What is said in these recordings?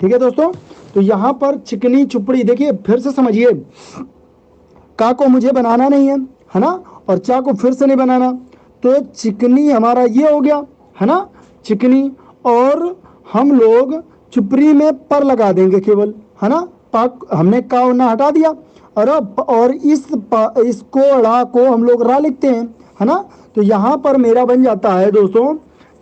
ठीक है दोस्तों। तो यहाँ पर चिकनी चुपड़ी, देखिए फिर से समझिए, का को मुझे बनाना नहीं है ना, और चा को फिर से नहीं बनाना, तो चिकनी हमारा ये हो गया, है ना, चिकनी। और हम लोग चुपड़ी में पर लगा देंगे केवल, है ना, पाक हमने का ना हटा दिया, और इसको ड़ा को हम लोग रा लिखते हैं, है ना। तो यहाँ पर मेरा बन जाता है दोस्तों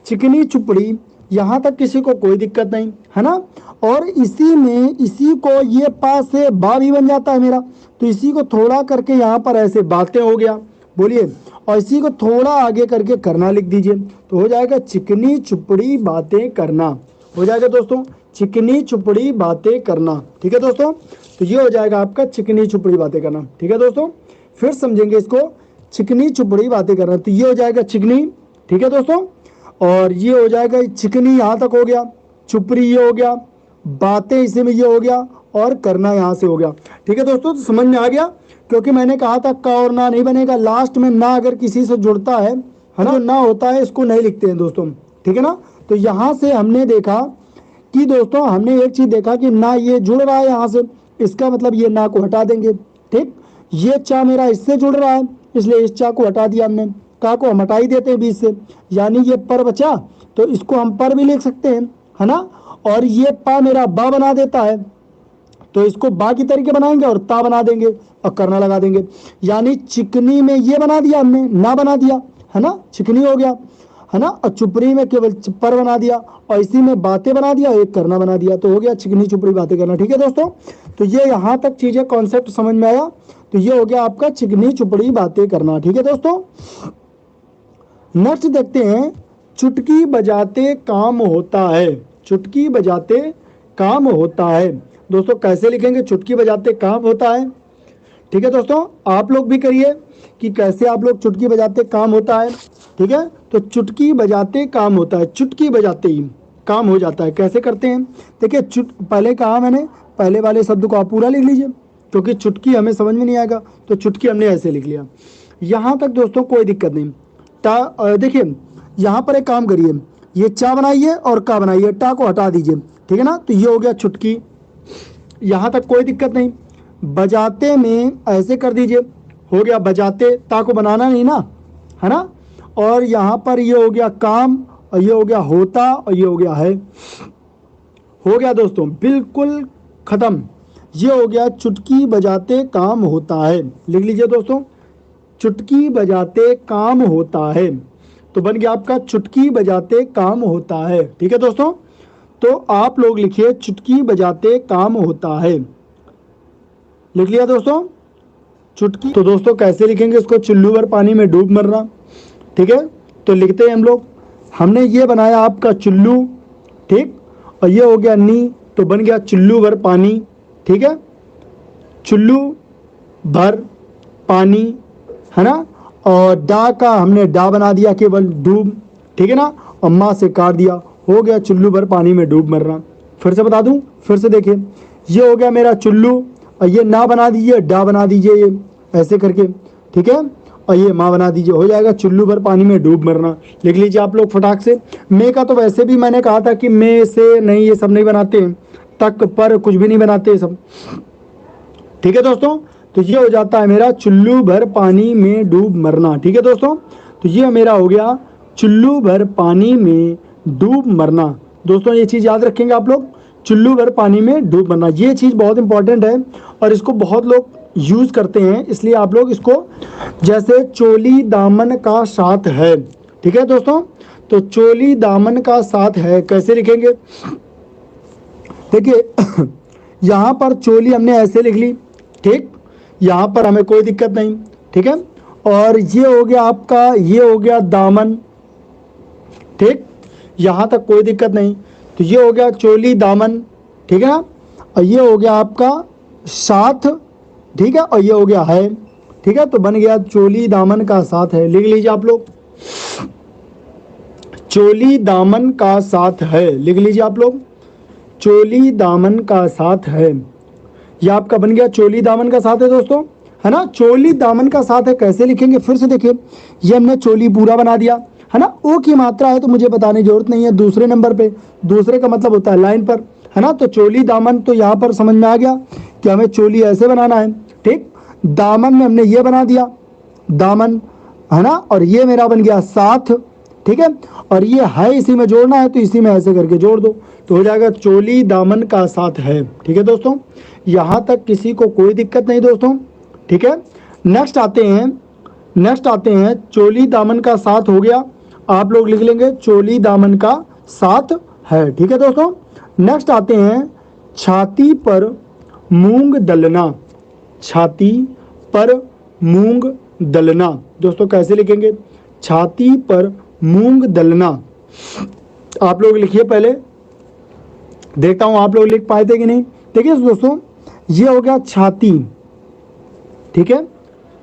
चिकनी चुपड़ी, यहाँ तक किसी को कोई दिक्कत नहीं, है ना। और इसी में इसी को ये पा से बा भी बन जाता है मेरा, तो इसी को थोड़ा करके यहाँ पर ऐसे बातें हो गया, बोलिए, और इसी को थोड़ा आगे करके करना लिख दीजिए, तो हो जाएगा चिकनी चुपड़ी बातें करना, हो जाएगा दोस्तों चिकनी चुपड़ी बातें करना। ठीक है दोस्तों, तो ये हो जाएगा आपका चिकनी चुपड़ी बातें करना। ठीक है दोस्तों, फिर समझेंगे इसको, चिकनी चुपड़ी बातें करना, तो ये हो जाएगा चिकनी। ठीक है दोस्तों, और ये हो जाएगा चिकनी, यहाँ तक हो गया, चुपड़ी ये हो गया, बातें इसी में ये हो गया, और करना यहाँ से हो गया। ठीक है दोस्तों, तो समझ में आ गया, क्योंकि मैंने कहा था का और ना नहीं बनेगा, लास्ट में ना अगर किसी से जुड़ता है ना, जो ना होता है इसको नहीं लिखते हैं दोस्तों। ठीक है ना, तो यहाँ से हमने देखा कि दोस्तों, हमने एक चीज देखा कि ना ये जुड़ रहा है यहाँ से, इसका मतलब ये ना को हटा देंगे। ठीक, ये चा मेरा इससे जुड़ रहा है, इसलिए इस चा को हटा दिया हमने, का को हम हटा ही देते हैं बीच से, यानी ये पर बचा, तो इसको हम पर भी लिख सकते हैं, है ना। और ये पा मेरा बा बना देता है, तो इसको बा की तरीके बनाएंगे और ता बना देंगे और करना लगा देंगे, यानी चिकनी में ये बना दिया हमने, ना बना दिया, है ना, चिकनी हो गया, है ना, और चुपड़ी में केवल पर बना दिया, और इसी में बातें बना दिया, एक करना बना दिया, तो हो गया चिकनी चुपड़ी बातें करना। ठीक है दोस्तों, तो ये यहाँ तक चीजें कॉन्सेप्ट समझ में आया, तो ये हो गया आपका चिकनी चुपड़ी बातें करना। ठीक है दोस्तों, नेक्स्ट देखते हैं, चुटकी बजाते काम होता है, चुटकी बजाते काम होता है। दोस्तों कैसे लिखेंगे चुटकी बजाते काम होता है? ठीक है दोस्तों, आप लोग भी करिए कि कैसे आप लोग चुटकी बजाते काम होता है। ठीक है, तो चुटकी बजाते काम होता है, चुटकी बजाते ही काम हो जाता है, कैसे करते हैं? देखिए पहले कहा मैंने, पहले वाले शब्द को आप पूरा लिख लीजिए, क्योंकि चुटकी हमें समझ में नहीं आएगा, तो चुटकी हमने ऐसे लिख लिया। यहाँ तक दोस्तों कोई दिक्कत नहीं। देखिए यहाँ पर एक काम करिए, ये चा बनाइए और का बनाइए, टा को हटा दीजिए, ठीक है ना, तो ये हो गया चुटकी, यहाँ तक कोई दिक्कत नहीं। बजाते में ऐसे कर दीजिए, हो गया बजाते, ता को बनाना नहीं ना, है ना। और यहाँ पर ये हो गया काम, और ये हो गया होता, और ये हो गया है, हो गया दोस्तों बिल्कुल खत्म। ये हो गया चुटकी बजाते काम होता है, लिख लीजिए दोस्तों, चुटकी बजाते काम होता है, तो बन गया आपका चुटकी बजाते काम होता है। ठीक है दोस्तों, तो आप लोग लिखिए चुटकी बजाते काम होता है, लिख लिया दोस्तों चुटकी। तो दोस्तों कैसे लिखेंगे इसको, चुल्लू भर पानी में डूब मरना। ठीक है, तो लिखते हैं हम लोग, हमने ये बनाया आपका चुल्लू, ठीक, और ये हो गया नी, तो बन गया चुल्लू भर पानी। ठीक है, चुल्लू भर पानी, है ना, और डा का हमने डा बना दिया केवल डूब, ठीक है ना, और माँ से काट दिया, हो गया चुल्लू भर पानी में डूब मरना। फिर से बता दूं, फिर से देखिए, ये हो गया मेरा चुल्लू, और ये ना बना दीजिए, डा बना दीजिए, ये ऐसे करके, ठीक है, और ये माँ बना दीजिए, हो जाएगा चुल्लू भर पानी में डूब मरना। लिख लीजिए आप लोग फटाक से। मैं का तो वैसे भी मैंने कहा था कि मैं से नहीं, ये सब नहीं बनाते, तक पर कुछ भी नहीं बनाते सब। ठीक है दोस्तों, तो ये हो जाता है मेरा चुल्लू भर पानी में डूब मरना। ठीक है दोस्तों, तो ये मेरा हो गया चुल्लू भर पानी में डूब मरना। दोस्तों ये चीज़ याद रखेंगे आप लोग, चुल्लू भर पानी में डूब मरना, ये चीज़ बहुत इंपॉर्टेंट है, और इसको बहुत लोग यूज़ करते हैं, इसलिए आप लोग इसको, जैसे चोली दामन का साथ है। ठीक है दोस्तों, तो चोली दामन का साथ है कैसे लिखेंगे? देखिए यहाँ पर चोली हमने ऐसे लिख ली, ठीक, यहाँ पर हमें कोई दिक्कत नहीं, ठीक है, और ये हो गया आपका, ये हो गया दामन, ठीक, यहाँ तक कोई दिक्कत नहीं, तो ये हो गया चोली दामन, ठीक है ना, और ये हो गया आपका साथ, ठीक है, और ये हो गया है, ठीक है, तो बन गया चोली दामन का साथ है, लिख लीजिए आप लोग, चोली दामन का साथ है, लिख लीजिए आप लोग, चोली दामन का साथ है, ये आपका बन गया चोली दामन का साथ है दोस्तों, है ना। चोली दामन का साथ है कैसे लिखेंगे, फिर से देखिए, ये हमने चोली पूरा बना दिया, है ना, ओ की मात्रा है तो मुझे बताने की जरूरत नहीं है, दूसरे नंबर पे, दूसरे का मतलब होता है लाइन पर, है ना। तो चोली दामन, तो यहाँ पर समझ में आ गया कि हमें चोली ऐसे बनाना है, ठीक। दामन में हमने ये बना दिया दामन, है ना, और ये मेरा बन गया साथ, ठीक है। और ये है इसी में जोड़ना है, तो इसी में ऐसे करके जोड़ दो, तो हो जाएगा चोली दामन का साथ है, ठीक है दोस्तों। यहाँ तक किसी को कोई दिक्कत नहीं दोस्तों, ठीक है। नेक्स्ट आते हैं चोली दामन का साथ हो गया, आप लोग लिख लेंगे चोली दामन का साथ है, ठीक है दोस्तों। नेक्स्ट आते हैं छाती पर मूंग दलना, छाती पर मूंग दलना। दोस्तों कैसे लिखेंगे, छाती पर मूंग दलना, आप लोग लिखिए, पहले देखता हूं आप लोग लिख पाए थे कि नहीं। देखिए दोस्तों, ये हो गया छाती, ठीक है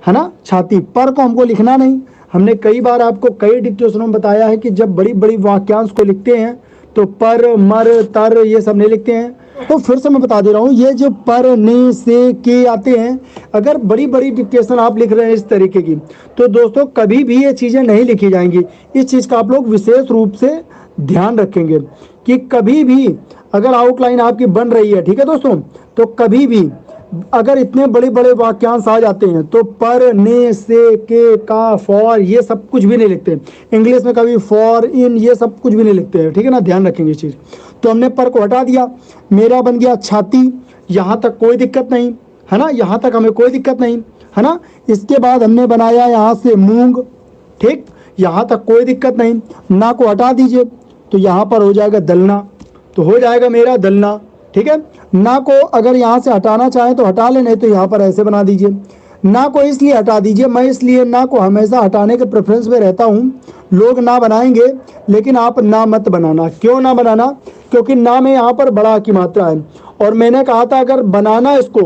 ना। छाती पर को हमको लिखना नहीं, हमने कई बार आपको कई डिक्टेशनों में बताया है कि जब बड़ी बड़ी वाक्यांश को लिखते हैं तो पर मर तर ये सब नहीं लिखते हैं। तो फिर से मैं बता दे रहा हूँ, ये जो पर ने से के आते हैं, अगर बड़ी बड़ी डिक्टेशन आप लिख रहे हैं इस तरीके की, तो दोस्तों कभी भी ये चीज़ें नहीं लिखी जाएंगी। इस चीज़ का आप लोग विशेष रूप से ध्यान रखेंगे कि कभी भी अगर आउटलाइन आपकी बन रही है, ठीक है दोस्तों, तो कभी भी अगर इतने बड़े बड़े वाक्यांश आ जाते हैं तो पर ने से के का फॉर ये सब कुछ भी नहीं लिखते। इंग्लिश में कभी फॉर इन ये सब कुछ भी नहीं लिखते हैं, ठीक है ना, ध्यान रखेंगे इस चीज़। तो हमने पर को हटा दिया, मेरा बन गया छाती, यहाँ तक कोई दिक्कत नहीं, है ना, यहाँ तक हमें कोई दिक्कत नहीं, है ना। इसके बाद हमने बनाया यहाँ से मूंग, ठीक, यहाँ तक कोई दिक्कत नहीं, ना को हटा दीजिए, तो यहाँ पर हो जाएगा दलना, तो हो जाएगा मेरा दलना, ठीक है। ना को अगर यहाँ से हटाना चाहे तो हटा ले, नहीं तो यहाँ पर ऐसे बना दीजिए। ना को इसलिए हटा दीजिए, मैं इसलिए ना को हमेशा हटाने के प्रेफरेंस में रहता हूँ। लोग ना बनाएंगे लेकिन आप ना मत बनाना। क्यों ना बनाना, क्योंकि ना में यहाँ पर बड़ा की मात्रा है, और मैंने कहा था अगर बनाना इसको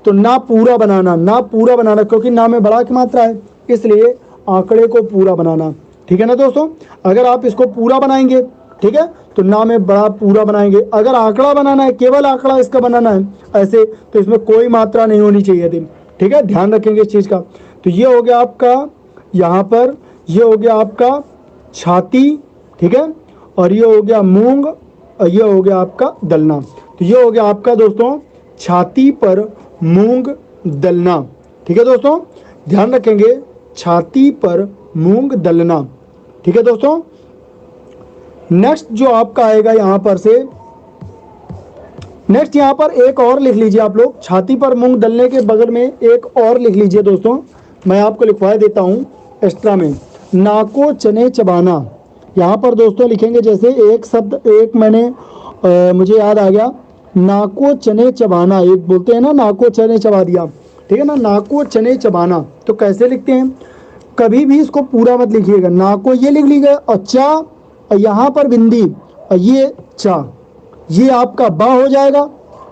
तो ना पूरा बनाना, ना पूरा बनाना, क्योंकि ना में बड़ा की मात्रा है, इसलिए आंकड़े को पूरा बनाना, ठीक है ना दोस्तों। अगर आप इसको पूरा बनाएंगे, ठीक है, तो ना में बड़ा पूरा बनाएंगे। अगर आंकड़ा बनाना है, केवल आंकड़ा इसका बनाना है ऐसे, तो इसमें कोई मात्रा नहीं होनी चाहिए थी, ठीक है, ध्यान रखेंगे इस चीज़ का। तो ये हो गया आपका यहाँ पर, ये हो गया आपका छाती, ठीक है, और ये हो गया मूंग, और ये हो गया आपका दलना। तो ये हो गया आपका दोस्तों छाती पर मूंग दलना, ठीक है दोस्तों, ध्यान रखेंगे छाती पर मूंग दलना, ठीक है दोस्तों। नेक्स्ट जो आपका आएगा यहाँ पर से, नेक्स्ट यहाँ पर एक और लिख लीजिए आप लोग, छाती पर मूंग दलने के बगल में एक और लिख लीजिए दोस्तों, मैं आपको लिखवा देता हूँ एक्स्ट्रा में, नाको चने चबाना। यहाँ पर दोस्तों लिखेंगे जैसे एक शब्द, एक मैंने मुझे याद आ गया, नाको चने चबाना, एक बोलते हैं ना नाको चने चबा दिया, ठीक है ना, नाको चने चबाना। तो कैसे लिखते हैं, कभी भी इसको पूरा मत लिखिएगा, नाको ये लिख लीजिएगा, अच्छा, और यहाँ पर बिंदी, और ये चा, ये आपका बा हो जाएगा,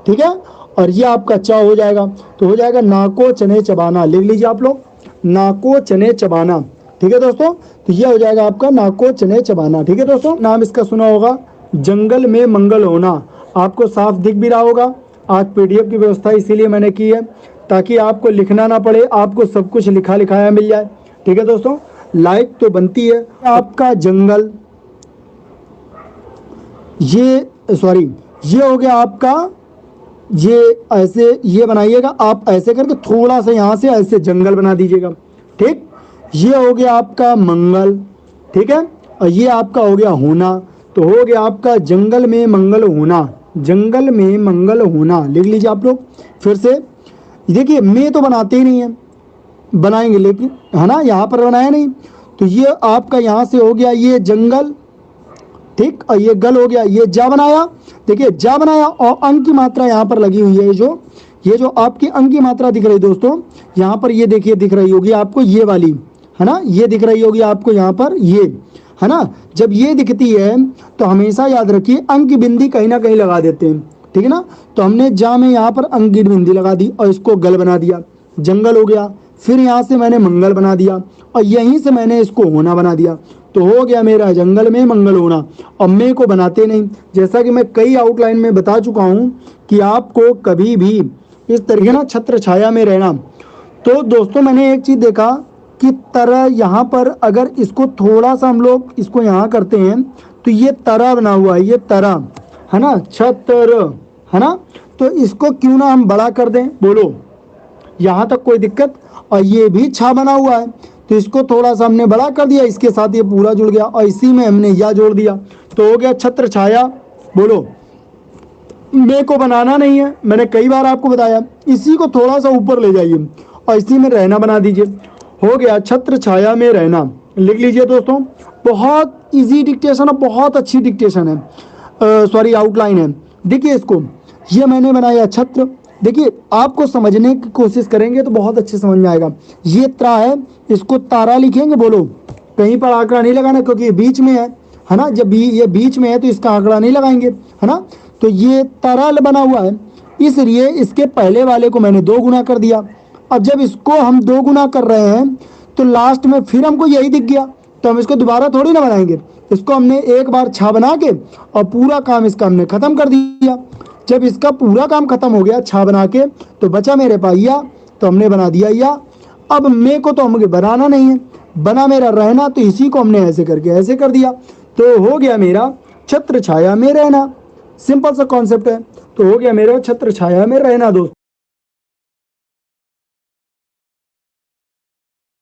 ठीक है, और ये आपका चा हो जाएगा, तो हो जाएगा नाको चने चबाना। लिख लीजिए आप लोग, नाको चने चबाना, ठीक है दोस्तों। तो ये हो जाएगा आपका नाको चने चबाना, ठीक है दोस्तों। नाम इसका सुना होगा, जंगल में मंगल होना, आपको साफ दिख भी रहा होगा। आज पीडीएफ की व्यवस्था इसीलिए मैंने की है ताकि आपको लिखना ना पड़े, आपको सब कुछ लिखा लिखाया मिल जाए, ठीक है दोस्तों। लाइक तो बनती है। आपका जंगल, ये सॉरी, ये हो गया आपका, ये ऐसे ये बनाइएगा आप, ऐसे करके थोड़ा सा यहाँ से ऐसे जंगल बना दीजिएगा, ठीक। ये हो गया आपका मंगल, ठीक है, और ये आपका हो गया होना, तो हो गया आपका जंगल में मंगल होना, जंगल में मंगल होना, लिख लीजिए आप लोग। फिर से देखिए, मैं तो बनाते ही नहीं है, बनाएंगे लेकिन, है ना, यहाँ पर बनाया नहीं, तो ये आपका यहाँ से हो गया ये जंगल, ठीक, और ये गल हो गया, ये जा बनाया, देखिए जा बनाया, और अंक की मात्रा यहाँ पर लगी हुई है, ये जो आपकी अंक की मात्रा दिख रही है दोस्तों, यहाँ पर ये देखिए दिख रही होगी आपको, ये वाली, है ना, ये दिख रही होगी आपको यहाँ पर, ये है ना। जब ये दिखती है तो हमेशा याद रखिए अंक की बिंदी कहीं ना कहीं लगा देते हैं, ठीक है ना। तो हमने जा में यहाँ पर अंक की बिंदी लगा दी और इसको गल बना दिया, जंगल हो गया। फिर यहाँ से मैंने मंगल बना दिया और यहीं से मैंने इसको होना बना दिया, तो हो गया मेरा जंगल में मंगल होना। और मैं को बनाते नहीं, जैसा कि मैं कई आउटलाइन में बता चुका हूँ कि आपको कभी भी इस तरीके ना छत्र छाया में रहना। तो दोस्तों मैंने एक चीज़ देखा कि तरह यहाँ पर अगर इसको थोड़ा सा हम लोग इसको यहाँ करते हैं तो ये तरह बना हुआ है, ये तरह है ना, छत्र, है ना। तो इसको क्यों ना हम बड़ा कर दें, बोलो यहाँ तक कोई दिक्कत। और ये भी छा बना हुआ है, तो इसको थोड़ा सा हमने बड़ा कर दिया, इसके साथ ये पूरा जुड़ गया और इसी में हमने या जोड़ दिया, तो हो गया छत्र छाया। बोलो, मे को बनाना नहीं है, मैंने कई बार आपको बताया, इसी को थोड़ा सा ऊपर ले जाइए और इसी में रहना बना दीजिए, हो गया छत्र छाया में रहना। लिख लीजिए दोस्तों, बहुत इजी डिक्टेशन है, बहुत अच्छी डिक्टेशन है, सॉरी आउटलाइन है। देखिए इसको, ये मैंने बनाया छत्र, देखिए आपको समझने की कोशिश करेंगे तो बहुत अच्छे समझ में आएगा। ये त्रा है, इसको तारा लिखेंगे, बोलो कहीं पर आंकड़ा नहीं लगाना क्योंकि ये बीच में है ना, जब ये बीच में है तो इसका आंकड़ा नहीं लगाएंगे, है ना। तो ये तरल बना हुआ है, इसलिए इसके पहले वाले को मैंने 2 गुना कर दिया। अब जब इसको हम 2 गुना कर रहे हैं तो लास्ट में फिर हमको यही दिख गया, तो हम इसको दोबारा थोड़ी ना बनाएंगे, इसको हमने एक बार छा बना के और पूरा काम इसका हमने खत्म कर दिया। जब इसका पूरा काम खत्म हो गया छा बना के, तो बचा मेरे पास या, तो हमने बना दिया या। अब मे को तो हमें बनाना नहीं है, बना मेरा रहना, तो इसी को हमने ऐसे करके ऐसे कर दिया, तो हो गया मेरा छत्र छाया में रहना। सिंपल सा कॉन्सेप्ट है, तो हो गया मेरा छत्र छाया में रहना दोस्त।